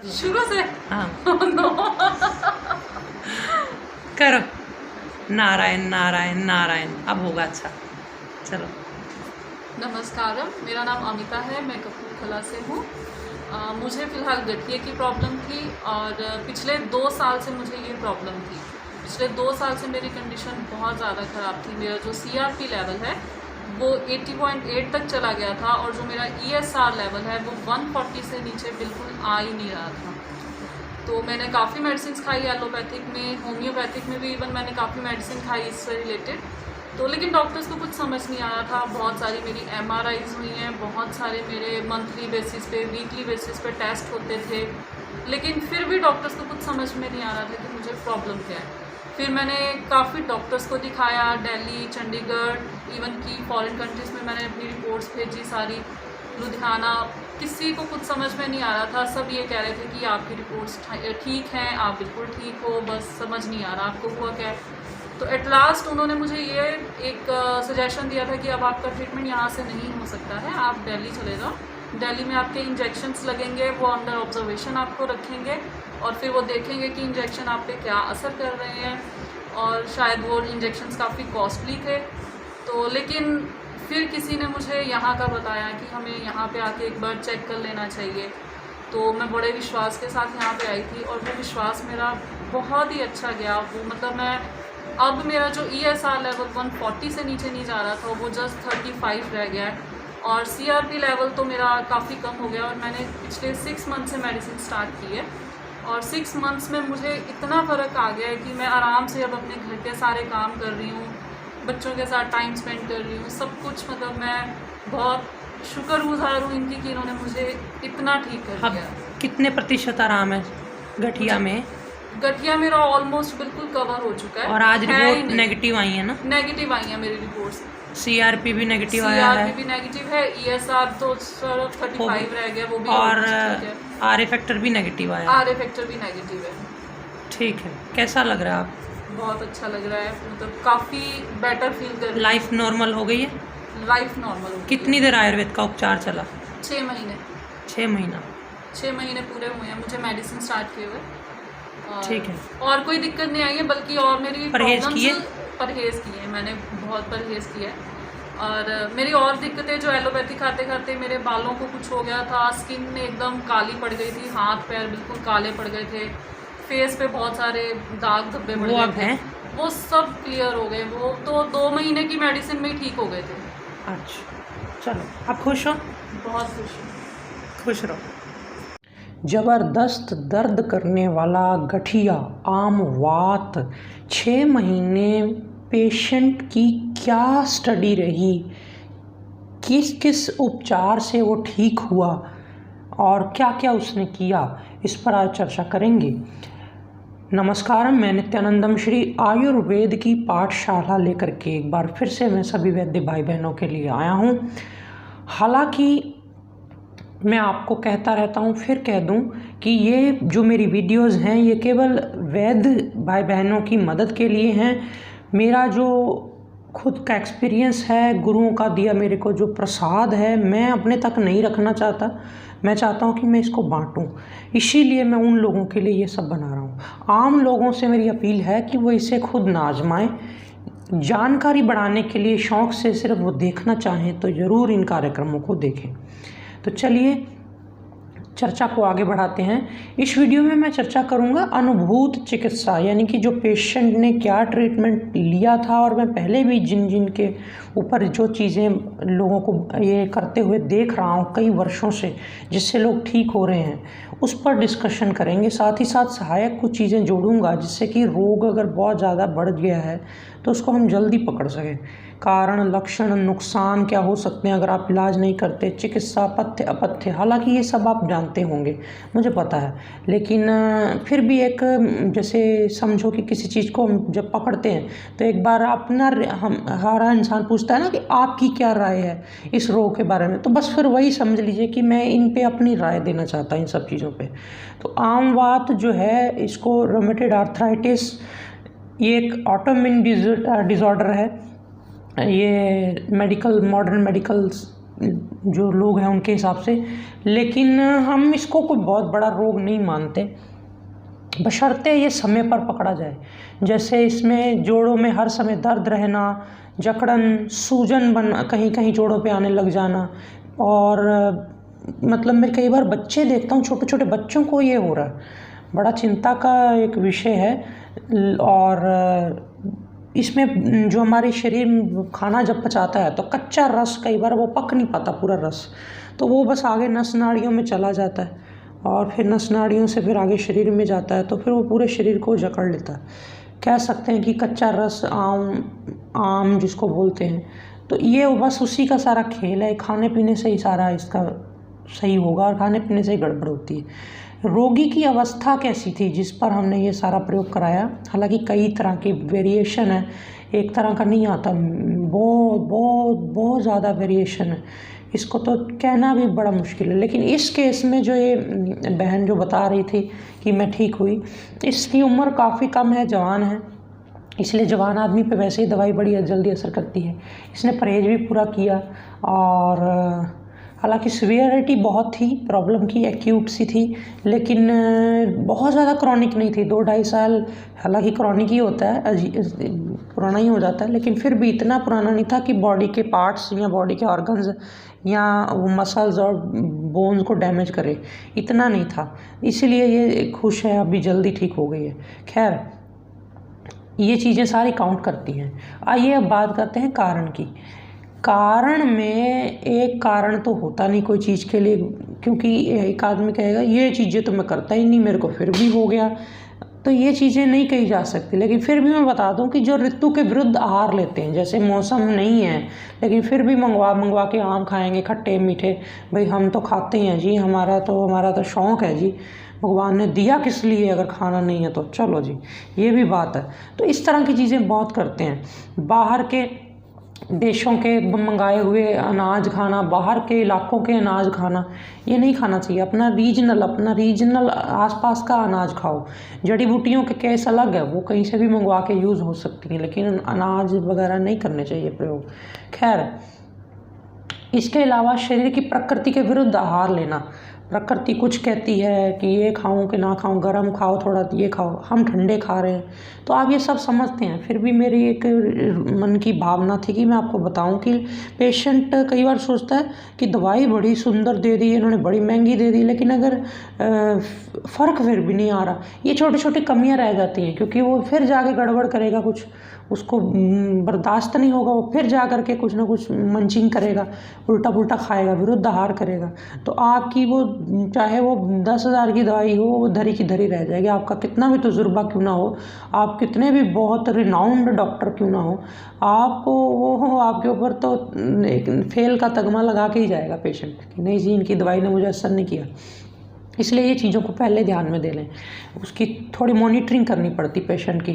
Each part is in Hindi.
शुरू से हाँ नो। करो। नारायण नारायण नारायण। अब होगा अच्छा। चलो। नमस्कारम, मेरा नाम अमिता है, मैं कपूरथला से हूँ। मुझे फ़िलहाल गठिए की प्रॉब्लम थी और पिछले 2 साल से मुझे ये प्रॉब्लम थी। पिछले 2 साल से मेरी कंडीशन बहुत ज़्यादा ख़राब थी। मेरा जो CRP लेवल है वो 80.8 तक चला गया था और जो मेरा ESR लेवल है वो 140 से नीचे बिल्कुल आ ही नहीं रहा था। तो मैंने काफ़ी मेडिसिन खाई, एलोपैथिक में, होम्योपैथिक में भी इवन मैंने काफ़ी मेडिसिन खाई इससे रिलेटेड। तो लेकिन डॉक्टर्स को कुछ समझ नहीं आ रहा था। बहुत सारी मेरी MRIs हुई हैं, बहुत सारे मेरे मंथली बेसिस पे, वीकली बेसिस पे टेस्ट होते थे, लेकिन फिर भी डॉक्टर्स को कुछ समझ में नहीं आ रहा था कि मुझे प्रॉब्लम क्या है। फिर मैंने काफ़ी डॉक्टर्स को दिखाया, दिल्ली, चंडीगढ़, इवन की फॉरेन कंट्रीज़ में मैंने अपनी रिपोर्ट्स भेजी सारी, लुधियाना। किसी को कुछ समझ में नहीं आ रहा था। सब ये कह रहे थे कि आपकी रिपोर्ट्स ठीक हैं, आप बिल्कुल ठीक हो, बस समझ नहीं आ रहा आपको हुआ क्या है। तो एट लास्ट उन्होंने मुझे ये एक सजेशन दिया था कि अब आपका ट्रीटमेंट यहाँ से नहीं हो सकता है, आप दिल्ली चले जाओ। दिल्ली में आपके इंजेक्शन्स लगेंगे, वो अंडर ऑब्जर्वेशन आपको रखेंगे और फिर वो देखेंगे कि इंजेक्शन आप पे क्या असर कर रहे हैं। और शायद वो इंजेक्शन्स काफ़ी कॉस्टली थे। तो लेकिन फिर किसी ने मुझे यहाँ का बताया कि हमें यहाँ पे आके एक बार चेक कर लेना चाहिए। तो मैं बड़े विश्वास के साथ यहाँ पे आई थी और वो विश्वास मेरा बहुत ही अच्छा गया। वो मतलब मैं अब मेरा जो ESR लेवल 140 से नीचे नहीं जा रहा था, वो जस्ट 35 रह गया है और CRP लेवल तो मेरा काफ़ी कम हो गया। और मैंने पिछले 6 मंथ से मेडिसिन स्टार्ट की है और 6 मंथ्स में मुझे इतना फ़र्क आ गया है कि मैं आराम से अब अपने घर के सारे काम कर रही हूँ, बच्चों के साथ टाइम स्पेंड कर रही हूँ, सब कुछ। मतलब मैं बहुत शुक्रगुजार हूँ इनकी कि इन्होंने मुझे इतना ठीक कर अब दिया। कितने प्रतिशत आराम है गठिया में? गठिया मेरा ऑलमोस्ट बिल्कुल कवर हो चुका है। और आज है ही रिपोर्ट नहीं। नेगेटिव आई है ना? नेगेटिव आई है मेरी रिपोर्ट्स। CRP भी नेगेटिव आया है CRP भी नेगेटिव है, ESR तो सिर्फ 35 रह गया, वो भी और almost ठीक है। RA फैक्टर भी नेगेटिव आया है। RA फैक्टर भी नेगेटिव है। ठीक है, कैसा लग रहा है आप? बहुत अच्छा लग रहा है, मतलब काफ़ी बेटर फील कर रही लाइफ नॉर्मल हो गई है? हूँ। लाइफ नॉर्मल हो गई कितनी देर आयुर्वेद का उपचार चला? है। 6 महीने। 6 महीना। 6 महीने पूरे हुए हैं मुझे मेडिसिन स्टार्ट किए हुए। ठीक है। और कोई दिक्कत नहीं आई है, बल्कि और मेरी परहेज प्रॉब्लम्स किए? परहेज़ किए, मैंने बहुत परहेज़ किया है। और मेरी और दिक्कतें जो एलोपैथी खाते खाते मेरे बालों को कुछ हो गया था, स्किन एकदम काली पड़ गई थी, हाथ पैर बिल्कुल काले पड़ गए थे, फेस पे बहुत सारे दाग धब्बे पड़ वो गए अब थे, हैं? वो सब क्लियर हो गए। वो तो 2 महीने की मेडिसिन में ही ठीक हो गए थे। अच्छा, चलो आप खुश हो? बहुत खुश हूँ। खुश रहो। ज़बरदस्त दर्द करने वाला गठिया आम वात 6 महीने पेशेंट की क्या स्टडी रही, किस किस उपचार से वो ठीक हुआ और क्या क्या उसने किया, इस पर आज चर्चा करेंगे। नमस्कार, मैं नित्यानंदम श्री आयुर्वेद की पाठशाला लेकर के एक बार फिर से मैं सभी वैद्य भाई बहनों के लिए आया हूँ। हालांकि मैं आपको कहता रहता हूँ, फिर कह दूँ कि ये जो मेरी वीडियोस हैं ये केवल वैद्य भाई बहनों की मदद के लिए हैं। मेरा जो खुद का एक्सपीरियंस है, गुरुओं का दिया मेरे को जो प्रसाद है, मैं अपने तक नहीं रखना चाहता। मैं चाहता हूँ कि मैं इसको बांटूँ, इसीलिए मैं उन लोगों के लिए ये सब बना रहा हूँ। आम लोगों से मेरी अपील है कि वो इसे खुद ना आजमाएं। जानकारी बढ़ाने के लिए शौक़ से सिर्फ वो देखना चाहें तो ज़रूर इन कार्यक्रमों को देखें। तो चलिए चर्चा को आगे बढ़ाते हैं। इस वीडियो में मैं चर्चा करूंगा अनुभूत चिकित्सा, यानी कि जो पेशेंट ने क्या ट्रीटमेंट लिया था और मैं पहले भी जिन जिन के ऊपर जो चीज़ें लोगों को ये करते हुए देख रहा हूँ कई वर्षों से, जिससे लोग ठीक हो रहे हैं, उस पर डिस्कशन करेंगे। साथ ही साथ सहायक कुछ चीज़ें जोड़ूंगा जिससे कि रोग अगर बहुत ज़्यादा बढ़ गया है तो उसको हम जल्दी पकड़ सकें। कारण, लक्षण, नुकसान क्या हो सकते हैं अगर आप इलाज नहीं करते, चिकित्सा, पथ्य अपथ्य, हालांकि ये सब आप जानते होंगे, मुझे पता है, लेकिन फिर भी एक जैसे समझो कि किसी चीज़ को हम जब पकड़ते हैं तो एक बार अपना हर इंसान पूछता है ना कि आपकी क्या राय है इस रोग के बारे में, तो बस फिर वही समझ लीजिए कि मैं इन पे अपनी राय देना चाहता हूँ इन सब चीज़ों पे। तो आम बात जो है, इसको रोमेटॉइड आर्थराइटिस, ये एक ऑटोइम्यून डिसऑर्डर है। ये मॉडर्न मेडिकल जो लोग हैं उनके हिसाब से, लेकिन हम इसको कोई बहुत बड़ा रोग नहीं मानते, बशर्ते ये समय पर पकड़ा जाए। जैसे इसमें जोड़ों में हर समय दर्द रहना, जकड़न, सूजन बन कहीं कहीं जोड़ों पे आने लग जाना, और मतलब मैं कई बार बच्चे देखता हूँ, छोटे छोटे बच्चों को ये हो रहा है, बड़ा चिंता का एक विषय है। और इसमें जो हमारे शरीर में खाना जब पचाता है तो कच्चा रस कई बार वो पक नहीं पाता पूरा रस, तो वो बस आगे नस नाड़ियों में चला जाता है और फिर नस नाड़ियों से फिर आगे शरीर में जाता है, तो फिर वो पूरे शरीर को जकड़ लेता है। कह सकते हैं कि कच्चा रस आम जिसको बोलते हैं। तो ये बस उसी का सारा खेल है, खाने पीने से ही सारा इसका सही होगा और खाने पीने से ही गड़बड़ होती है। रोगी की अवस्था कैसी थी जिस पर हमने ये सारा प्रयोग कराया, हालांकि कई तरह की वेरिएशन है, एक तरह का नहीं आता, बहुत बहुत बहुत ज़्यादा वेरिएशन है, इसको तो कहना भी बड़ा मुश्किल है। लेकिन इस केस में जो ये बहन जो बता रही थी कि मैं ठीक हुई, इसकी उम्र काफ़ी कम है, जवान है, इसलिए जवान आदमी पे वैसे ही दवाई बड़ी जल्दी असर करती है। इसने परहेज भी पूरा किया, और हालांकि सीवियरिटी बहुत थी प्रॉब्लम की, एक्यूट सी थी, लेकिन बहुत ज़्यादा क्रॉनिक नहीं थी। 2-2.5 साल हालांकि क्रॉनिक ही होता है, पुराना ही हो जाता है, लेकिन फिर भी इतना पुराना नहीं था कि बॉडी के पार्ट्स या बॉडी के ऑर्गन्स या वो मसल्स और बोन्स को डैमेज करे, इतना नहीं था, इसीलिए ये खुश है, अभी जल्दी ठीक हो गई है। खैर, ये चीज़ें सारी काउंट करती हैं। आइए अब बात करते हैं कारण की। कारण में एक कारण तो होता नहीं कोई चीज़ के लिए, क्योंकि एक आदमी कहेगा ये चीज़ें तो मैं करता ही नहीं, मेरे को फिर भी हो गया, तो ये चीज़ें नहीं कही जा सकती। लेकिन फिर भी मैं बता दूं कि जो ऋतु के विरुद्ध आहार लेते हैं, जैसे मौसम नहीं है लेकिन फिर भी मंगवा के आम खाएंगे खट्टे मीठे, भाई हम तो खाते हैं जी, हमारा तो शौक़ है जी, भगवान ने दिया किस लिए, अगर खाना नहीं है तो चलो जी, ये भी बात है। तो इस तरह की चीज़ें बहुत करते हैं। बाहर के देशों के मंगाए हुए अनाज खाना, बाहर के इलाकों के अनाज खाना, ये नहीं खाना चाहिए। अपना रीजनल आसपास का अनाज खाओ। जड़ी बूटियों के केस अलग है, वो कहीं से भी मंगवा के यूज़ हो सकती हैं, लेकिन अनाज वगैरह नहीं करने चाहिए प्रयोग। खैर, इसके अलावा शरीर की प्रकृति के विरुद्ध आहार लेना। प्रकृति कुछ कहती है कि ये खाऊं कि ना खाऊं, गर्म खाओ थोड़ा, ये खाओ, हम ठंडे खा रहे हैं, तो आप ये सब समझते हैं। फिर भी मेरी एक मन की भावना थी कि मैं आपको बताऊं कि पेशेंट कई बार सोचता है कि दवाई बड़ी सुंदर दे दी, इन्होंने बड़ी महंगी दे दी, लेकिन अगर फ़र्क फिर भी नहीं आ रहा, ये छोटी छोटी कमियां रह जाती हैं, क्योंकि वो फिर जाके गड़बड़ करेगा, कुछ उसको बर्दाश्त नहीं होगा, वो फिर जा कर के कुछ ना कुछ मंचिंग करेगा, उल्टा पुल्टा खाएगा, विरुद्ध आहार करेगा, तो आपकी वो चाहे वो 10,000 की दवाई हो, वो धरी की धरी रह जाएगी। आपका कितना भी तजुर्बा क्यों ना हो, आप कितने भी बहुत रिनाउंड डॉक्टर क्यों ना हो, आपको वो आपके ऊपर तो एक फेल का तगमा लगा के ही जाएगा पेशेंट कि नहीं जी, इनकी दवाई ने मुझे असर नहीं किया। इसलिए ये चीज़ों को पहले ध्यान में दे लें, उसकी थोड़ी मॉनिटरिंग करनी पड़ती पेशेंट की,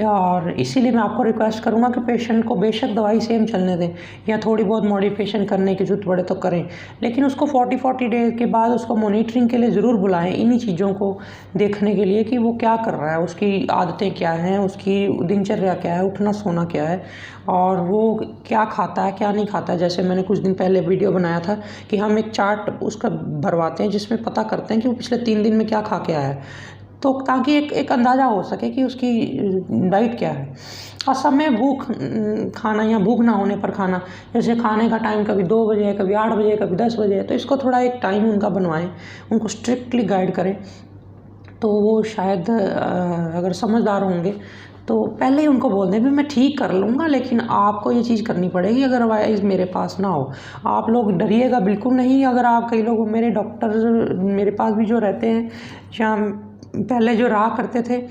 और इसीलिए मैं आपको रिक्वेस्ट करूँगा कि पेशेंट को बेशक दवाई सेम चलने दें या थोड़ी बहुत मॉडिफिकेशन करने की जरूरत पड़े तो करें, लेकिन उसको 40 डेज के बाद उसको मॉनिटरिंग के लिए ज़रूर बुलाएं, इन्हीं चीज़ों को देखने के लिए कि वो क्या कर रहा है, उसकी आदतें क्या हैं, उसकी दिनचर्या क्या है, उठना सोना क्या है, और वो क्या खाता है क्या नहीं खाता है। जैसे मैंने कुछ दिन पहले वीडियो बनाया था कि हम एक चार्ट उसका भरवाते हैं जिसमें पता करते हैं कि वो पिछले 3 दिन में क्या खा के आया है, तो ताकि एक अंदाज़ा हो सके कि उसकी डाइट क्या है। असमय भूख खाना या भूख ना होने पर खाना, जैसे खाने का टाइम कभी 2 बजे है, कभी 8 बजे है, कभी 10 बजे है, तो इसको थोड़ा एक टाइम उनका बनवाएं, उनको स्ट्रिक्टली गाइड करें, तो वो शायद अगर समझदार होंगे तो पहले ही उनको बोल दें भी मैं ठीक कर लूँगा, लेकिन आपको ये चीज़ करनी पड़ेगी, अदरवाइज़ मेरे पास ना हो। आप लोग डरिएगा बिल्कुल नहीं। अगर आप, कई लोग मेरे डॉक्टर मेरे पास भी जो रहते हैं या पहले जो रहा करते थे,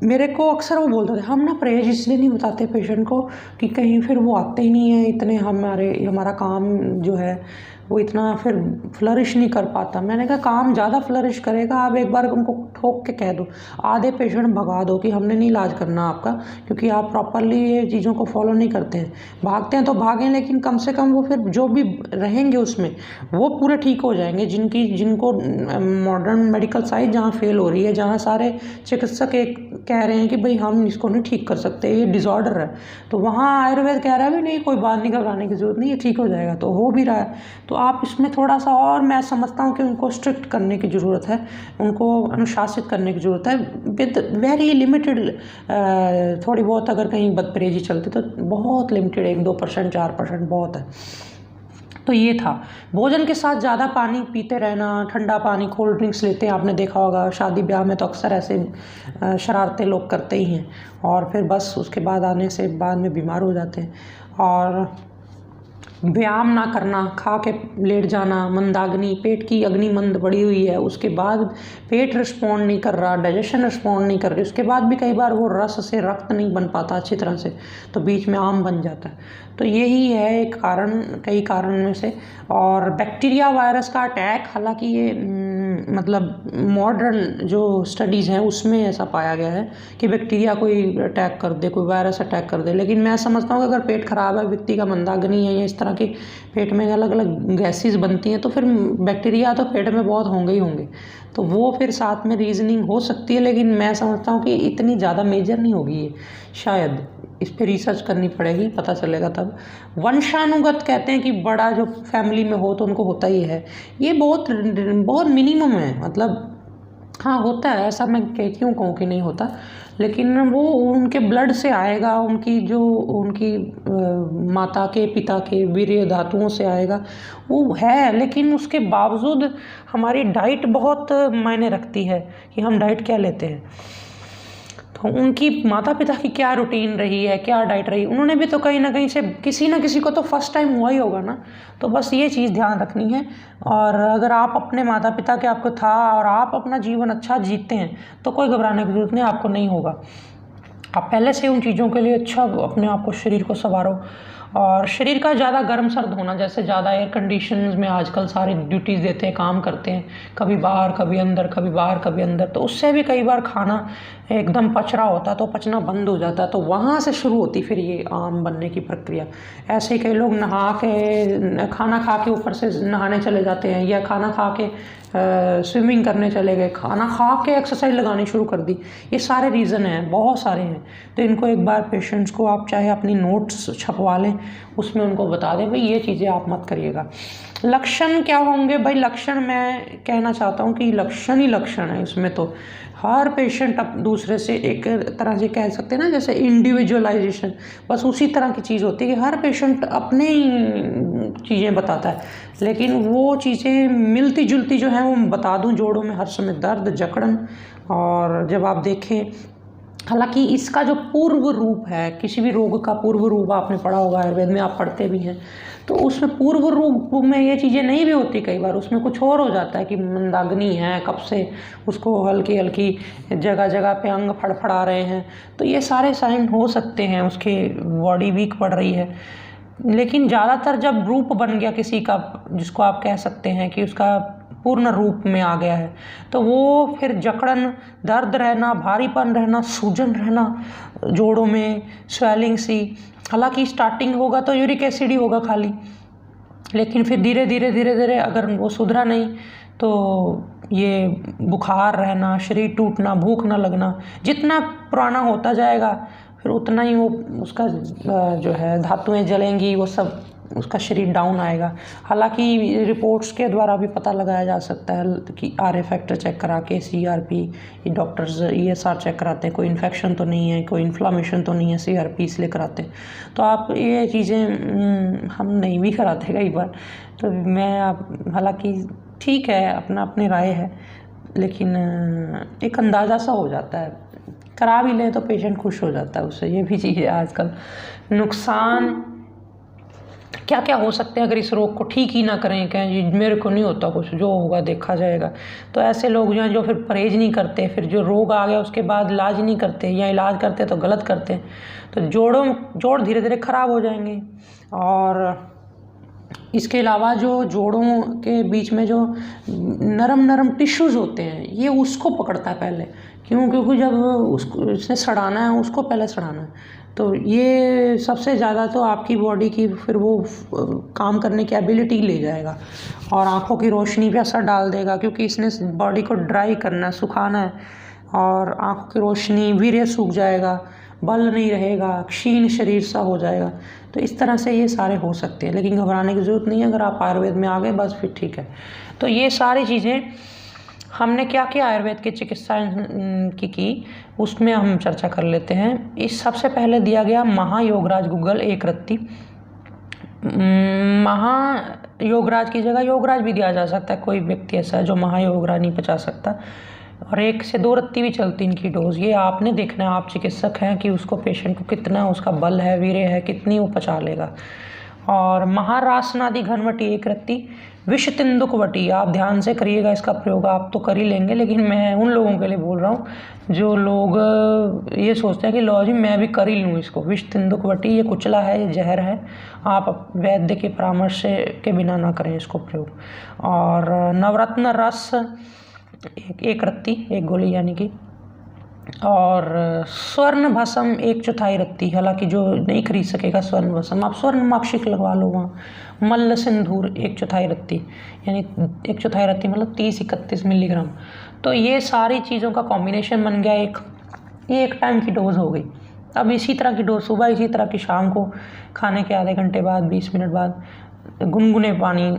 मेरे को अक्सर वो बोलते थे हम ना परहेज इसलिए नहीं बताते पेशेंट को कि कहीं फिर वो आते ही नहीं है इतने, हमारा काम जो है वो इतना फिर फ्लरिश नहीं कर पाता। मैंने कहा काम ज़्यादा फ्लरिश करेगा, आप एक बार उनको ठोक के कह दो, आधे पेशेंट भगा दो कि हमने नहीं इलाज करना आपका, क्योंकि आप प्रॉपरली ये चीज़ों को फॉलो नहीं करते हैं। भागते हैं तो भागें, लेकिन कम से कम वो फिर जो भी रहेंगे उसमें वो पूरे ठीक हो जाएंगे। जिनको मॉडर्न मेडिकल साइंस जहाँ फेल हो रही है, जहाँ सारे चिकित्सक एक कह रहे हैं कि भाई हम इसको नहीं ठीक कर सकते, ये डिसऑर्डर है, तो वहाँ आयुर्वेद कह रहा है भी नहीं, कोई बात नहीं, घबराने की ज़रूरत नहीं, ये ठीक हो जाएगा। तो हो भी रहा है। तो आप इसमें थोड़ा सा और, मैं समझता हूँ कि उनको स्ट्रिक्ट करने की ज़रूरत है, उनको अनुशासित करने की ज़रूरत है विद वेरी लिमिटेड। थोड़ी बहुत अगर कहीं बदपरहेजी चलती तो बहुत लिमिटेड, 1-2%, 4% बहुत है। तो ये था। भोजन के साथ ज़्यादा पानी पीते रहना, ठंडा पानी, कोल्ड ड्रिंक्स लेते हैं, आपने देखा होगा शादी ब्याह में तो अक्सर ऐसे शरारतें लोग करते ही हैं, और फिर बस उसके बाद आने से बाद में बीमार हो जाते हैं। और व्यायाम ना करना, खा के लेट जाना, मंदाग्नि, पेट की अग्नि मंद बढ़ी हुई है, उसके बाद पेट रिस्पॉन्ड नहीं कर रहा, डाइजेशन रिस्पॉन्ड नहीं कर रही, उसके बाद भी कई बार वो रस से रक्त नहीं बन पाता अच्छी तरह से, तो बीच में आम बन जाता है। तो यही है एक कारण, कई कारण में से। और बैक्टीरिया वायरस का अटैक, हालांकि ये मतलब मॉडर्न जो स्टडीज़ हैं उसमें ऐसा पाया गया है कि बैक्टीरिया कोई अटैक कर दे, कोई वायरस अटैक कर दे, लेकिन मैं समझता हूँ कि अगर पेट खराब है, व्यक्ति का मंदाग्नि है, या इस तरह की पेट में अलग अलग गैसेस बनती हैं, तो फिर बैक्टीरिया तो पेट में बहुत होंगे ही होंगे, तो वो फिर साथ में रीजनिंग हो सकती है, लेकिन मैं समझता हूँ कि इतनी ज़्यादा मेजर नहीं होगी ये, शायद इस पे रिसर्च करनी पड़ेगी, पता चलेगा तब। वंशानुगत कहते हैं कि बड़ा जो फैमिली में हो तो उनको होता ही है, ये बहुत बहुत मिनिमम है, मतलब हाँ होता है, ऐसा मैं क्यों कहूँ कि नहीं होता, लेकिन वो उनके ब्लड से आएगा, उनकी माता के पिता के वीर्य धातुओं से आएगा, वो है। लेकिन उसके बावजूद हमारी डाइट बहुत मायने रखती है कि हम डाइट क्या लेते हैं। तो उनकी माता पिता की क्या रूटीन रही है, क्या डाइट रही, उन्होंने भी तो कहीं ना कहीं से किसी ना किसी को तो फर्स्ट टाइम हुआ ही होगा ना, तो बस ये चीज़ ध्यान रखनी है। और अगर आप अपने माता पिता के आपको था और आप अपना जीवन अच्छा जीते हैं तो कोई घबराने की जरूरत नहीं, आपको नहीं होगा। आप पहले से उन चीज़ों के लिए अच्छा अपने आप को, शरीर को संवारो। और शरीर का ज़्यादा गर्म सर्द होना, जैसे ज़्यादा एयर कंडीशंस में आजकल सारे ड्यूटीज़ देते हैं, काम करते हैं, कभी बाहर कभी अंदर, कभी बाहर कभी अंदर, तो उससे भी कई बार खाना एकदम पच रहा होता है तो पचना बंद हो जाता है, तो वहाँ से शुरू होती फिर ये आम बनने की प्रक्रिया। ऐसे ही कई लोग नहा के, खाना खा के ऊपर से नहाने चले जाते हैं, या खाना खा के स्विमिंग करने चले गए, खाना खा के एक्सरसाइज लगानी शुरू कर दी, ये सारे रीज़न हैं, बहुत सारे हैं। तो इनको एक बार पेशेंट्स को आप चाहे अपनी नोट्स छपवा लें, उसमें उनको बता दें भाई ये चीज़ें आप मत करिएगा। लक्षण क्या होंगे भाई, लक्षण मैं कहना चाहता हूँ कि लक्षण ही लक्षण है इसमें, तो हर पेशेंट अब दूसरे से एक तरह से कह सकते हैं ना, जैसे इंडिविजुअलाइजेशन, बस उसी तरह की चीज़ होती है कि हर पेशेंट अपने ही चीज़ें बताता है, लेकिन वो चीज़ें मिलती जुलती जो है वो बता दूं, जोड़ों में हर समय दर्द, जकड़न, और जब आप देखें, हालांकि इसका जो पूर्व रूप है, किसी भी रोग का पूर्व रूप आपने पढ़ा होगा, आयुर्वेद में आप पढ़ते भी हैं, तो उसमें पूर्व रूप में ये चीज़ें नहीं भी होती, कई बार उसमें कुछ और हो जाता है कि मंदाग्नि है, कब से उसको हल्की हल्की जगह जगह पे अंग फड़फड़ा रहे हैं, तो ये सारे साइन हो सकते हैं, उसके बॉडी वीक पड़ रही है। लेकिन ज़्यादातर जब रूप बन गया किसी का, जिसको आप कह सकते हैं कि उसका पूर्ण रूप में आ गया है, तो वो फिर जकड़न, दर्द रहना, भारीपन रहना, सूजन रहना, जोड़ों में स्वेलिंग सी, हालांकि स्टार्टिंग होगा तो यूरिक एसिड ही होगा खाली, लेकिन फिर धीरे धीरे अगर वो सुधरा नहीं तो ये बुखार रहना, शरीर टूटना, भूख ना लगना, जितना पुराना होता जाएगा फिर उतना ही वो उसका जो है धातुएं जलेंगी, वो सब उसका शरीर डाउन आएगा। हालांकि रिपोर्ट्स के द्वारा भी पता लगाया जा सकता है कि आर ए फैक्टर चेक करा के, CRP, ये डॉक्टर्स ESR चेक कराते हैं, कोई इन्फेक्शन तो नहीं है, कोई इन्फ्लामेशन तो नहीं है, CRP इसलिए कराते हैं। तो आप ये चीज़ें हम नहीं भी कराते कई बार, तो मैं आप, हालांकि ठीक है, अपना अपनी राय है, लेकिन एक अंदाज़ा सा हो जाता है, करा भी लें तो पेशेंट खुश हो जाता है उससे, ये भी चीज़ है आजकल। नुकसान क्या क्या हो सकते हैं अगर इस रोग को ठीक ही ना करें, कहें जी मेरे को नहीं होता कुछ, जो होगा देखा जाएगा, तो ऐसे लोग जो हैं जो फिर परहेज नहीं करते, फिर जो रोग आ गया उसके बाद इलाज नहीं करते, या इलाज करते तो गलत करते, तो जोड़ धीरे धीरे ख़राब हो जाएंगे। और इसके अलावा जो जोड़ों के बीच में जो नरम नरम टिश्यूज़ होते हैं ये उसको पकड़ता है पहले, क्योंकि जब उसको इसने सड़ाना है उसको पहले सड़ाना है। तो ये सबसे ज़्यादा तो आपकी बॉडी की फिर वो काम करने की एबिलिटी ले जाएगा और आँखों की रोशनी पे असर डाल देगा, क्योंकि इसने बॉडी को ड्राई करना है, सुखाना है, और आँखों की रोशनी, वीर्य सूख जाएगा, बल नहीं रहेगा, क्षीण शरीर सा हो जाएगा। तो इस तरह से ये सारे हो सकते हैं, लेकिन घबराने की ज़रूरत नहीं है। अगर आप आयुर्वेद में आ गए बस फिर ठीक है। तो ये सारी चीज़ें हमने क्या किया आयुर्वेद की चिकित्सा की उसमें हम चर्चा कर लेते हैं। इस सबसे पहले दिया गया महायोगराज गूगल एक रत्ती। महायोगराज की जगह योगराज भी दिया जा सकता है, कोई व्यक्ति ऐसा है जो महायोगराज नहीं पचा सकता, और 1 से 2 रत्ती भी चलती इनकी डोज। ये आपने देखना है, आप चिकित्सक हैं, कि उसको पेशेंट को कितना उसका बल है, वीर्य है, कितनी वो पचा लेगा। और महारासनादि घनवटी 1 रत्ती। विष तिंदुकवटी, आप ध्यान से करिएगा इसका प्रयोग, आप तो कर ही लेंगे, लेकिन मैं उन लोगों के लिए बोल रहा हूँ जो लोग ये सोचते हैं कि लो जी मैं भी कर ही लूँ इसको। विष तिंदुकवटी ये कुचला है, ये जहर है, आप वैद्य के परामर्श के बिना ना करें इसको प्रयोग। और नवरत्न रस 1 रत्ती, 1 गोली यानी कि। और स्वर्ण भस्म 1/4 रत्ती, हालांकि जो नहीं खरीद सकेगा स्वर्ण भस्म, आप स्वर्ण माक्षिक लगवा लो वहाँ। मल्ल सिंदूर 1/4 रत्ती, यानी 1/4 रत्ती मतलब 30-31 मिलीग्राम। तो ये सारी चीज़ों का कॉम्बिनेशन बन गया एक टाइम की डोज हो गई। अब इसी तरह की डोज सुबह, इसी तरह की शाम को, खाने के आधे घंटे बाद, 20 मिनट बाद गुनगुने पानी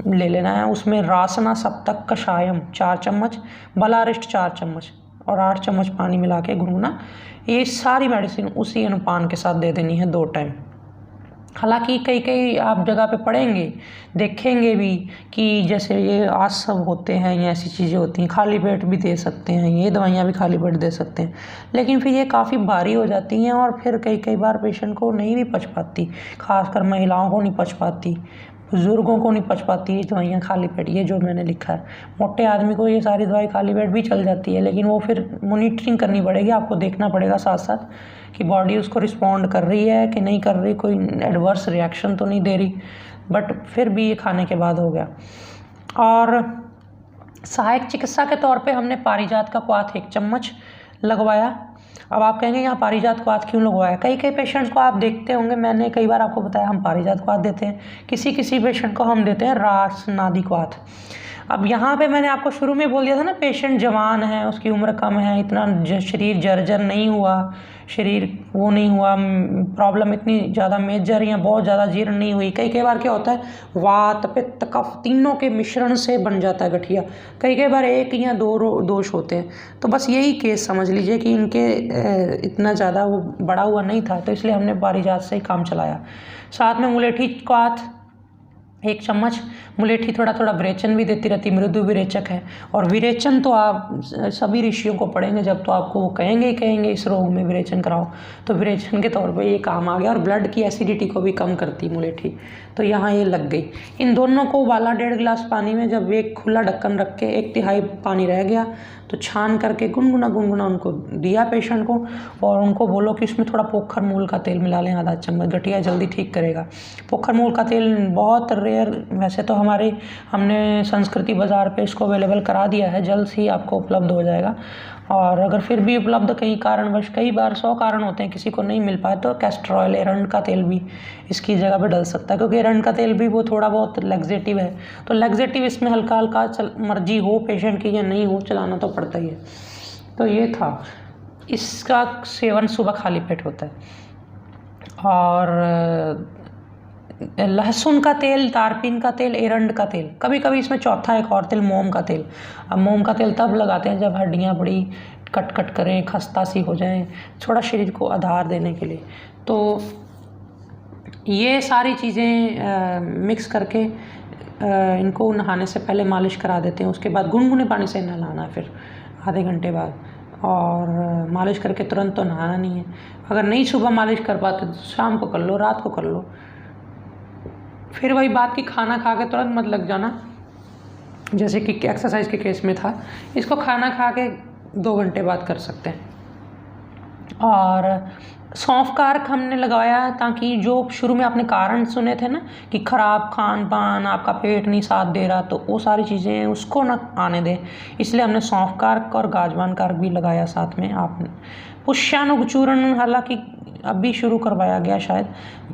ले लेना है। उसमें रासना सप्तक कषायम 4 चम्मच, बलारिष्ट 4 चम्मच और 8 चम्मच पानी मिला के गुनगुना, ये सारी मेडिसिन उसी अनुपान के साथ दे देनी है 2 टाइम। हालांकि कई आप जगह पे पढ़ेंगे, देखेंगे भी कि जैसे ये आसव होते हैं या ऐसी चीज़ें होती हैं, खाली पेट भी दे सकते हैं, ये दवाइयाँ भी खाली पेट दे सकते हैं, लेकिन फिर ये काफ़ी भारी हो जाती हैं और फिर कई बार पेशेंट को नहीं भी पच पाती, खासकर महिलाओं को नहीं पच पाती, बुज़ुर्गों को नहीं पच पाती ये दवाइयाँ खाली पेट। ये जो मैंने लिखा है, मोटे आदमी को ये सारी दवाई खाली पेट भी चल जाती है, लेकिन वो फिर मॉनिटरिंग करनी पड़ेगी, आपको देखना पड़ेगा साथ साथ कि बॉडी उसको रिस्पॉन्ड कर रही है कि नहीं कर रही, कोई एडवर्स रिएक्शन तो नहीं दे रही। बट फिर भी ये खाने के बाद हो गया। और सहायक चिकित्सा के तौर पे हमने पारिजात का क्वाथ 1 चम्मच लगवाया। अब आप कहेंगे यहाँ पारिजात क्वाथ क्यों लगवाया? कई पेशेंट्स को आप देखते होंगे, मैंने कई बार आपको बताया हम पारिजात क्वाथ देते हैं, किसी पेशेंट को हम देते हैं रासनादि क्वाथ। अब यहाँ पे मैंने आपको शुरू में बोल दिया था ना, पेशेंट जवान है, उसकी उम्र कम है, इतना शरीर जर्जर नहीं हुआ, शरीर वो नहीं हुआ, प्रॉब्लम इतनी ज़्यादा मेजर या बहुत ज़्यादा जीर्ण नहीं हुई। कई बार क्या होता है, वात पित्त कफ तीनों के मिश्रण से बन जाता है गठिया। कई बार 1 या 2 दोष होते हैं। तो बस यही केस समझ लीजिए कि इनके इतना ज़्यादा वो बड़ा हुआ नहीं था, तो इसलिए हमने पारिजात से ही काम चलाया। साथ में मुलेठी क्वाथ 1 चम्मच। मुलेठी थोड़ा विरेचन भी देती रहती, मृदु विरेचक है। और विरेचन तो आप सभी ऋषियों को पढ़ेंगे जब, तो आपको वो कहेंगे इस रोग में विरेचन कराओ, तो विरेचन के तौर पे ये काम आ गया। और ब्लड की एसिडिटी को भी कम करती मुलेठी, तो यहाँ ये लग गई। इन दोनों को उबाला 1.5 गिलास पानी में, जब एक खुला ढक्कन रख के 1/3 पानी रह गया तो छान करके गुनगुना उनको दिया पेशेंट को। और उनको बोलो कि उसमें थोड़ा पोखर मूल का तेल मिला लें, आधा चम्मच, गठिया जल्दी ठीक करेगा। पोखर मूल का तेल बहुत रेयर, वैसे तो हमने संस्कृति बाज़ार पे इसको अवेलेबल करा दिया है, जल्द ही आपको उपलब्ध हो जाएगा। और अगर फिर भी उपलब्ध कई कारणवश, कई बार 100 कारण होते हैं, किसी को नहीं मिल पाए, तो कैस्टर ऑयल, एरंड का तेल भी इसकी जगह पे डल सकता है, क्योंकि एरंड का तेल भी वो थोड़ा बहुत लैक्सेटिव है। तो लैक्सेटिव इसमें हल्का मर्जी हो पेशेंट की या नहीं हो, चलाना तो पड़ता ही है। तो ये था, इसका सेवन सुबह खाली पेट होता है। और लहसुन का तेल, तारपीन का तेल, एरंड का तेल, कभी इसमें चौथा एक और तेल, मोम का तेल। अब मोम का तेल तब लगाते हैं जब हड्डियाँ बड़ी कट करें, खस्ता सी हो जाएं, थोड़ा शरीर को आधार देने के लिए। तो ये सारी चीज़ें मिक्स करके इनको नहाने से पहले मालिश करा देते हैं। उसके बाद गुनगुने पानी से नहलाना है फिर आधे घंटे बाद, और मालिश करके तुरंत तो नहाना नहीं है। अगर नहीं सुबह मालिश कर पाते तो शाम को कर लो, रात को कर लो। फिर वही बात कि खाना खा के तुरंत मत लग जाना, जैसे कि एक्सरसाइज के केस में था। इसको खाना खा के 2 घंटे बाद कर सकते हैं। और सौंफ का अर्क हमने लगाया ताकि जो शुरू में आपने कारण सुने थे ना कि ख़राब खान पान, आपका पेट नहीं साथ दे रहा, तो वो सारी चीज़ें उसको ना आने दें, इसलिए हमने सौंफ का अर्क और गाजवान का अर्क भी लगाया साथ में। आपने पुष्यानुग चूर्ण हालांकि अभी शुरू करवाया गया शायद,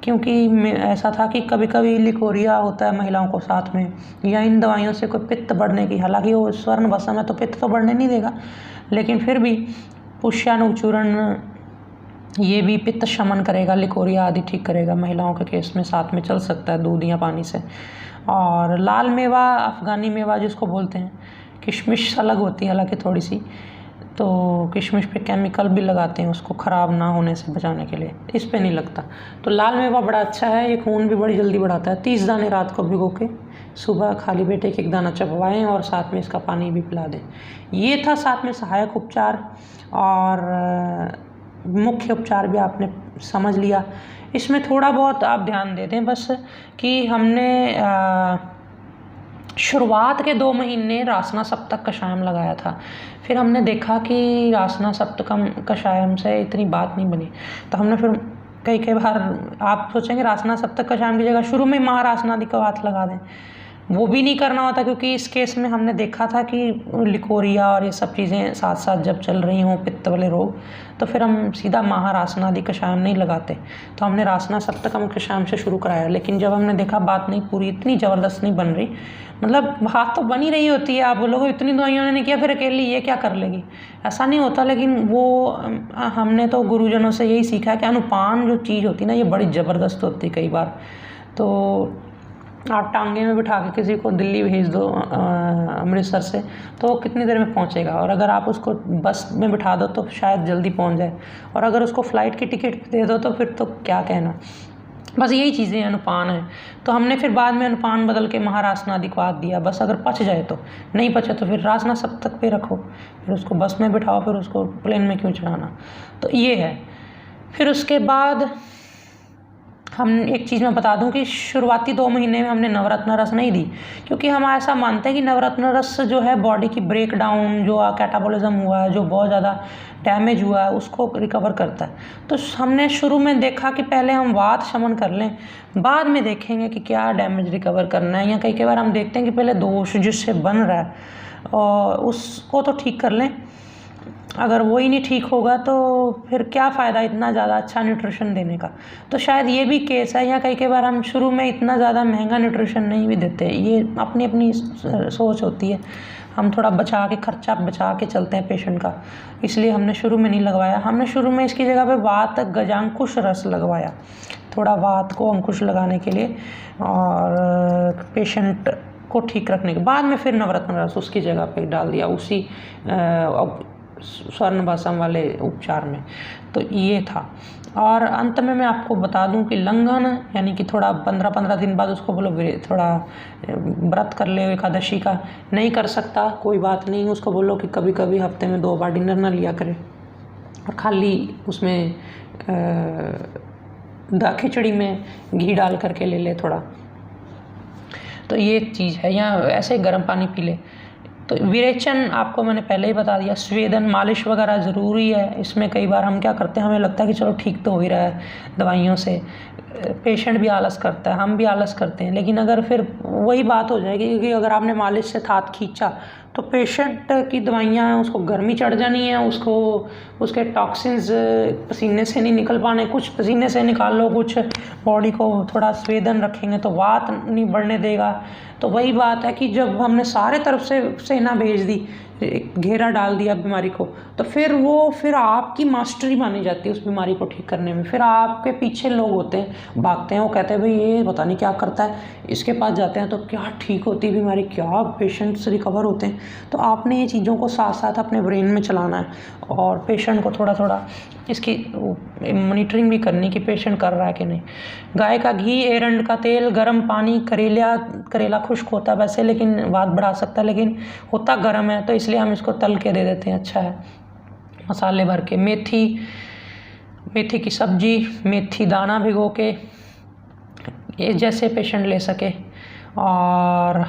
क्योंकि ऐसा था कि कभी कभी लिकोरिया होता है महिलाओं को साथ में, या इन दवाइयों से कोई पित्त बढ़ने की, हालांकि वो स्वर्ण भस्म है तो पित्त तो बढ़ने नहीं देगा, लेकिन फिर भी पुष्यानुग चूर्ण ये भी पित्त शमन करेगा, लिकोरिया आदि ठीक करेगा। महिलाओं के केस में साथ में चल सकता है दूध या पानी से। और लाल मेवा, अफ़गानी मेवा जिसको बोलते हैं, किशमिश अलग होती है हालांकि थोड़ी सी, तो किशमिश पे केमिकल भी लगाते हैं उसको ख़राब ना होने से बचाने के लिए, इस पे नहीं लगता। तो लाल मेवा बड़ा अच्छा है, ये खून भी बड़ी जल्दी बढ़ाता है। 30 दाने रात को भिगो के सुबह खाली पेट एक दाना चबवाएं और साथ में इसका पानी भी पिला दें। ये था साथ में सहायक उपचार, और मुख्य उपचार भी आपने समझ लिया। इसमें थोड़ा बहुत आप ध्यान दे दें बस कि हमने शुरुआत के 2 महीने रासना सप्तक कषायम लगाया था, फिर हमने देखा कि रासना सप्तकम कषायम से इतनी बात नहीं बनी, तो हमने फिर कई बार आप सोचेंगे रासना सप्तक कषायम की जगह शुरू में महारासनादि का हाथ लगा दें, वो भी नहीं करना होता, क्योंकि इस केस में हमने देखा था कि लिकोरिया और ये सब चीज़ें साथ साथ जब चल रही हों, पित्त वाले रोग, तो फिर हम सीधा महारासनादि कषायम नहीं लगाते, तो हमने रासना सप्तकम कषायम से शुरू कराया। लेकिन जब हमने देखा बात नहीं पूरी, इतनी ज़बरदस्त नहीं बन रही, मतलब बात तो बनी रही होती है, आप बोलोगे इतनी दवाइयों ने किया फिर अकेली ये क्या कर लेगी, ऐसा नहीं होता। लेकिन वो हमने तो गुरुजनों से यही सीखा कि अनुपान जो चीज़ होती है ना, ये बड़ी ज़बरदस्त होती है कई बार। तो आप टांगे में बिठा के किसी को दिल्ली भेज दो अमृतसर से, तो वो कितनी देर में पहुंचेगा, और अगर आप उसको बस में बिठा दो तो शायद जल्दी पहुंच जाए, और अगर उसको फ़्लाइट की टिकट दे दो तो फिर तो क्या कहना। बस यही चीज़ें अनुपान है। तो हमने फिर बाद में अनुपान बदल के महारासनादि को हाथ दिया, बस अगर पच जाए तो, नहीं पचे तो फिर रासना सप्तक पे रखो, फिर उसको बस में बिठाओ, फिर उसको प्लेन में क्यों चढ़ाना। तो ये है। फिर उसके बाद हम एक चीज़ मैं बता दूं कि शुरुआती 2 महीने में हमने नवरत्न रस नहीं दी, क्योंकि हम ऐसा मानते हैं कि नवरत्न रस जो है बॉडी की ब्रेक डाउन, जो कैटाबॉलिज्म हुआ है, जो बहुत ज़्यादा डैमेज हुआ है, उसको रिकवर करता है। तो हमने शुरू में देखा कि पहले हम वात शमन कर लें, बाद में देखेंगे कि क्या डैमेज रिकवर करना है, या कई बार हम देखते हैं कि पहले दोष जिससे बन रहा है और उसको तो ठीक कर लें, अगर वो ही नहीं ठीक होगा तो फिर क्या फ़ायदा इतना ज़्यादा अच्छा न्यूट्रिशन देने का। तो शायद ये भी केस है, या कई बार हम शुरू में इतना ज़्यादा महंगा न्यूट्रिशन नहीं भी देते, ये अपनी अपनी सोच होती है। हम थोड़ा बचा के, खर्चा बचा के चलते हैं पेशेंट का, इसलिए हमने शुरू में नहीं लगवाया। हमने शुरू में इसकी जगह पे वात गजांकुश रस लगवाया, थोड़ा वात को अंकुश लगाने के लिए और पेशेंट को ठीक रखने के बाद में फिर नवरत्न रस उसकी जगह पे डाल दिया, उसी स्वर्ण भस्म वाले उपचार में। तो ये था। और अंत में मैं आपको बता दूं कि लंघन यानी कि थोड़ा 15-15 दिन बाद उसको बोलो थोड़ा व्रत कर ले, एकादशी का नहीं कर सकता कोई बात नहीं, उसको बोलो कि कभी कभी हफ्ते में 2 बार डिनर ना लिया करे, और खाली उसमें खिचड़ी में घी डाल करके ले ले थोड़ा, तो ये चीज़ है। या ऐसे गर्म पानी पी ले। तो विरेचन आपको मैंने पहले ही बता दिया, स्वेदन मालिश वगैरह ज़रूरी है। इसमें कई बार हम क्या करते हैं, हमें लगता है कि चलो ठीक तो हो ही रहा है दवाइयों से, पेशेंट भी आलस करता है, हम भी आलस करते हैं, लेकिन अगर फिर वही बात हो जाएगी, क्योंकि अगर आपने मालिश से हाथ खींचा तो पेशेंट की दवाइयाँ हैं उसको गर्मी चढ़ जानी है, उसको उसके टॉक्सिन्स पसीने से नहीं निकल पाने, कुछ पसीने से निकाल लो, कुछ बॉडी को थोड़ा स्वेदन रखेंगे तो वात नहीं बढ़ने देगा। तो वही बात है कि जब हमने सारे तरफ से सेना भेज दी, घेरा डाल दिया बीमारी को, तो फिर आपकी मास्टरी मानी जाती है उस बीमारी को ठीक करने में। फिर आपके पीछे लोग होते हैं, भागते हैं, वो कहते हैं भाई ये पता नहीं क्या करता है, इसके पास जाते हैं तो क्या ठीक होती है बीमारी, क्या पेशेंट्स रिकवर होते हैं। तो आपने ये चीज़ों को साथ साथ अपने ब्रेन में चलाना है और पेशेंट को थोड़ा थोड़ा इसकी मॉनिटरिंग भी कि पेशेंट कर रहा है कि नहीं। गाय का घी, एरंड का तेल, गर्म पानी, करेला खुश्क होता है वैसे, लेकिन वात बढ़ा सकता है, लेकिन होता गर्म है तो इसलिए हम इसको तल के दे देते हैं, अच्छा है। मसाले भर के, मेथी की सब्जी, मेथी दाना भिगो के, ये जैसे पेशेंट ले सके। और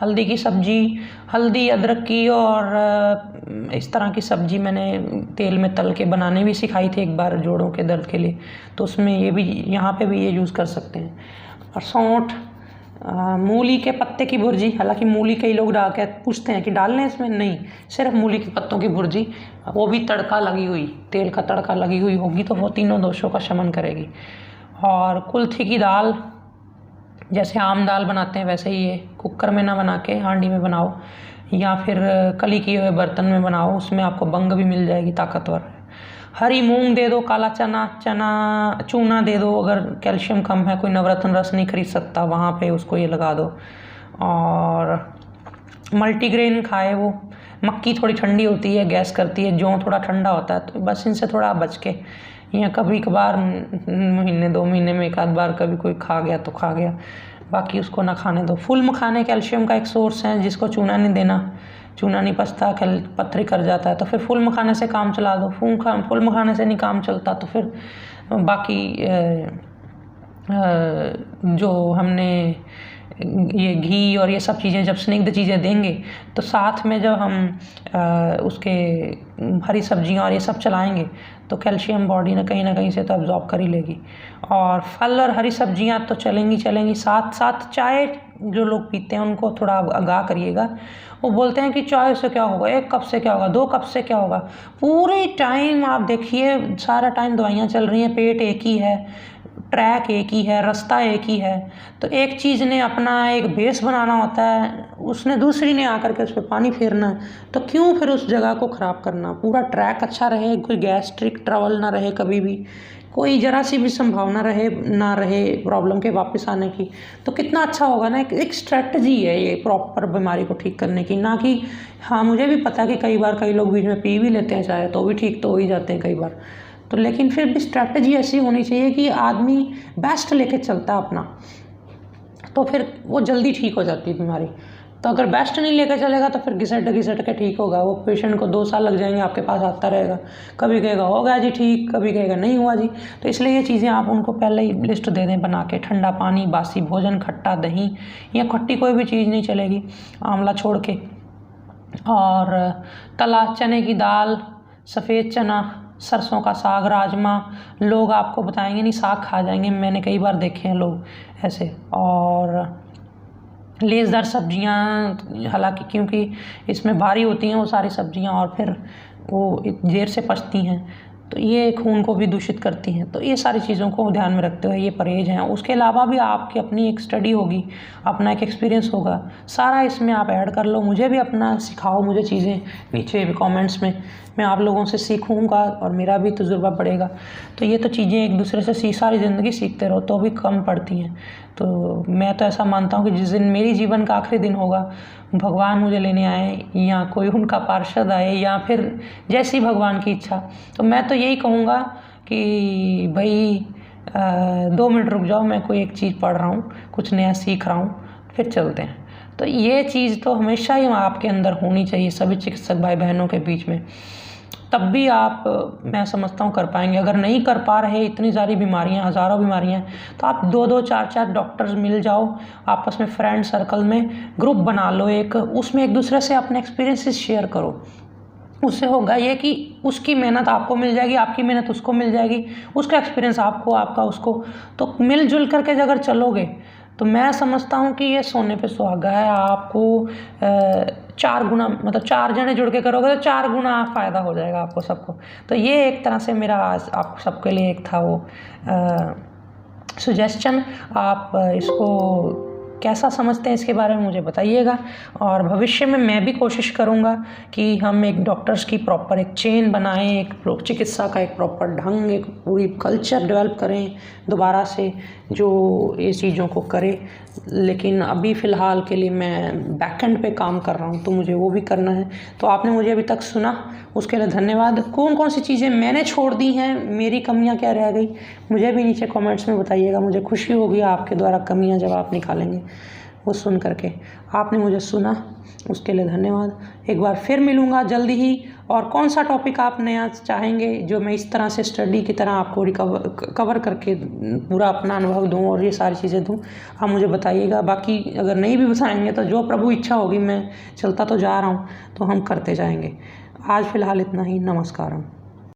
हल्दी की सब्ज़ी, हल्दी अदरक की और इस तरह की सब्ज़ी मैंने तेल में तल के बनाने भी सिखाई थी एक बार जोड़ों के दर्द के लिए, तो उसमें ये भी, यहाँ पे भी ये यूज़ कर सकते हैं। और सौंठ, मूली के पत्ते की भुर्जी, हालांकि मूली कई लोग डाल के पूछते हैं कि डालने इसमें, नहीं, सिर्फ मूली के पत्तों की भुर्जी, वो भी तड़का लगी हुई, तेल का तड़का लगी हुई होगी तो वो तीनों दोषों का शमन करेगी। और कुल्थी की दाल, जैसे आम दाल बनाते हैं वैसे ही ये कुकर में ना बना के हांडी में बनाओ, या फिर कली किए हुए बर्तन में बनाओ, उसमें आपको बंग भी मिल जाएगी ताकतवर। हरी मूंग दे दो, काला चूना दे दो, अगर कैल्शियम कम है, कोई नवरत्न रस नहीं खरीद सकता वहाँ पे उसको ये लगा दो। और मल्टीग्रेन खाए, वो मक्की थोड़ी ठंडी होती है, गैस करती है, जौ थोड़ा ठंडा होता है, तो बस इनसे थोड़ा बच के, या कभी कभार महीने 2 महीने में एक आध बार कभी कोई खा गया तो खा गया, बाकी उसको ना खाने दो। फूल मखाने कैल्शियम का एक सोर्स है, जिसको चूना नहीं देना, चूना नहीं पचता, पथरी कर जाता है, तो फिर फूल मखाने से काम चला दो। फूल मखाने से नहीं काम चलता तो फिर बाकी जो हमने ये घी और ये सब चीज़ें, जब स्निग्ध चीज़ें देंगे तो साथ में जब हम उसके हरी सब्जियां और ये सब चलाएंगे तो कैल्शियम बॉडी ने कहीं ना कहीं से तो अब्जॉर्ब कर ही लेगी। और फल और हरी सब्जियां तो चलेंगी, साथ साथ चाय जो लोग पीते हैं उनको थोड़ा आगाह करिएगा। वो बोलते हैं कि चाय से क्या होगा, 1 कप से क्या होगा, 2 कप से क्या होगा। पूरे टाइम आप देखिए, सारा टाइम दवाइयाँ चल रही हैं, पेट एक ही है, ट्रैक एक ही है, रास्ता एक ही है, तो एक चीज़ ने अपना एक बेस बनाना होता है, उसने दूसरी ने आकर के उस पर पानी फेरना है, तो क्यों फिर उस जगह को ख़राब करना। पूरा ट्रैक अच्छा रहे, कोई गैस्ट्रिक ट्रबल ना रहे, कभी भी कोई ज़रा सी भी संभावना ना रहे प्रॉब्लम के वापस आने की, तो कितना अच्छा होगा ना। एक स्ट्रेटजी है ये प्रॉपर बीमारी को ठीक करने की, ना कि हाँ, मुझे भी पता है कि कई बार कई लोग बीच में पी भी लेते हैं चाहे, तो भी ठीक तो हो ही जाते हैं कई बार, तो लेकिन फिर भी स्ट्रैटेजी ऐसी होनी चाहिए कि आदमी बेस्ट लेके चलता है अपना, तो फिर वो जल्दी ठीक हो जाती है बीमारी। तो अगर बेस्ट नहीं लेके चलेगा तो फिर घिसट के ठीक होगा, वो पेशेंट को 2 साल लग जाएंगे, आपके पास आता रहेगा, कभी कहेगा हो गया जी ठीक, कभी कहेगा नहीं हुआ जी। तो इसलिए ये चीज़ें आप उनको पहले ही लिस्ट दे दें बना के, ठंडा पानी, बासी भोजन, खट्टा दही, या खट्टी कोई भी चीज़ नहीं चलेगी आंवला छोड़ के। और तला चने की दाल, सफ़ेद चना, सरसों का साग, राजमा, लोग आपको बताएंगे नहीं साग खा जाएंगे, मैंने कई बार देखे हैं लोग ऐसे। और लेज़दार सब्जियां, हालांकि क्योंकि इसमें भारी होती हैं वो सारी सब्जियां और फिर वो देर से पचती हैं, तो ये खून को भी दूषित करती हैं, तो ये सारी चीज़ों को ध्यान में रखते हुए ये परहेज हैं। उसके अलावा भी आपकी अपनी एक स्टडी होगी, अपना एक एक्सपीरियंस होगा, सारा इसमें आप ऐड कर लो। मुझे भी अपना सिखाओ, मुझे चीज़ें नीचे कमेंट्स में, मैं आप लोगों से सीखूंगा और मेरा भी तजुर्बा बढ़ेगा। तो ये तो चीज़ें एक दूसरे से सारी ज़िंदगी सीखते रहो तो भी कम पड़ती हैं। तो मैं तो ऐसा मानता हूँ कि जिस दिन मेरी जीवन का आखिरी दिन होगा, भगवान मुझे लेने आए या कोई उनका पार्षद आए या फिर जैसी भगवान की इच्छा, तो मैं तो यही कहूँगा कि भाई 2 मिनट रुक जाओ, मैं कोई एक चीज़ पढ़ रहा हूँ, कुछ नया सीख रहा हूँ, फिर चलते हैं। तो ये चीज़ तो हमेशा ही आपके अंदर होनी चाहिए, सभी चिकित्सक भाई बहनों के बीच में, तब भी आप, मैं समझता हूँ, कर पाएंगे। अगर नहीं कर पा रहे, इतनी सारी बीमारियाँ, हज़ारों बीमारियाँ, तो आप 2-2 4-4 डॉक्टर्स मिल जाओ, आपस में फ्रेंड सर्कल में ग्रुप बना लो एक, उसमें एक दूसरे से अपने एक्सपीरियंसेस शेयर करो। उससे होगा ये कि उसकी मेहनत आपको मिल जाएगी, आपकी मेहनत उसको मिल जाएगी, उसका एक्सपीरियंस आपको, आपका उसको, तो मिलजुल करके अगर चलोगे तो मैं समझता हूँ कि ये सोने पे सुहागा है। आपको 4 गुना, मतलब 4 जने जुड़ के करोगे तो 4 गुना फ़ायदा हो जाएगा आपको सबको। तो ये एक तरह से मेरा आज आप सबके लिए एक था वो सुजेस्चन। आप इसको कैसा समझते हैं इसके बारे में मुझे बताइएगा, और भविष्य में मैं भी कोशिश करूंगा कि हम एक डॉक्टर्स की प्रॉपर एक चेन बनाएं, एक चिकित्सा का एक प्रॉपर ढंग, एक पूरी कल्चर डेवलप करें दोबारा से, जो ये चीज़ों को करे। लेकिन अभी फ़िलहाल के लिए मैं बैकएंड पे काम कर रहा हूँ, तो मुझे वो भी करना है। तो आपने मुझे अभी तक सुना, उसके लिए धन्यवाद। कौन कौन सी चीज़ें मैंने छोड़ दी हैं, मेरी कमियाँ क्या रह गई, मुझे भी नीचे कमेंट्स में बताइएगा। मुझे खुशी होगी आपके द्वारा कमियाँ जब आप निकालेंगे वो सुन करके। आपने मुझे सुना, उसके लिए धन्यवाद। एक बार फिर मिलूँगा जल्दी ही और कौन सा टॉपिक आप नया चाहेंगे जो मैं इस तरह से स्टडी की तरह आपको कवर करके पूरा अपना अनुभव दूं और ये सारी चीज़ें दूं, आप मुझे बताइएगा। बाकी अगर नहीं भी बताएंगे तो जो प्रभु इच्छा होगी, मैं चलता तो जा रहा हूँ, तो हम करते जाएंगे। आज फ़िलहाल इतना ही। नमस्कारम।